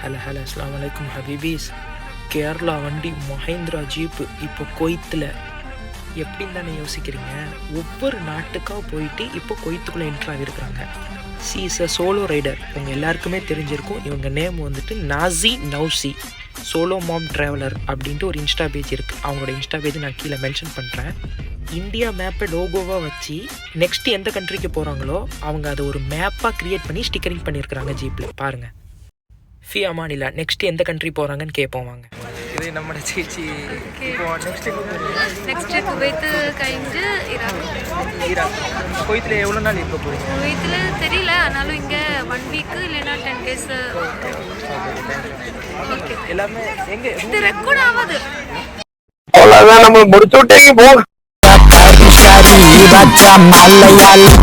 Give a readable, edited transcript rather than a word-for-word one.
Hello அஸ்ஸலாமு அலைக்கும் ஹபீபீஸ். கேரளா வண்டி மஹேந்திரா ஜீப்பு இப்போ கொய்த்தில் எப்படின்னு தானே யோசிக்கிறீங்க. ஒவ்வொரு நாட்டுக்காக போயிட்டு இப்போ கொய்த்துக்குள்ளே என்ட்ரு ஆகிருக்கிறாங்க. She is a solo rider. உங்கள் எல்லாருக்குமே தெரிஞ்சிருக்கும். இவங்க நேம் வந்துட்டு நாசி நௌசி சோலோ மாம் ட்ராவலர் அப்படின்ட்டு ஒரு இன்ஸ்டா பேஜ் இருக்குது. அவங்களோட இன்ஸ்டா பேஜ் நான் கீழே மென்ஷன் பண்ணுறேன். இந்தியா மேப்பை லோகோவாக வச்சு நெக்ஸ்ட்டு எந்த கண்ட்ரிக்கு போகிறாங்களோ அவங்க அதை ஒரு மேப்பாக க்ரியேட் பண்ணி ஸ்டிக்கரிங் பண்ணியிருக்கிறாங்க ஜீப்பில். பாருங்கள். ஃபி அமானில்லா. நெக்ஸ்ட் எந்த கண்ட்ரி போகிறாங்கன்னு கேட்போம் வாங்க. இது நம்ம சேச்சி. இப்போ நெக்ஸ்ட் குவைத் கழிஞ்சு ஈராக். குவைத்தில் எவ்வளோ நாள் இருக்க போகிறீங்க? குவைத்தில் தெரியல, ஆனாலும் இங்கே 1 வீக்கு இல்லைன்னா 10 days. ஓகே, எல்லாமே எங்கே இது ரெக்கார்ட் ஆகாது. அவ்வளோதான், நம்ம முடிச்சு விட்டேங்க போங்க. மலையாளி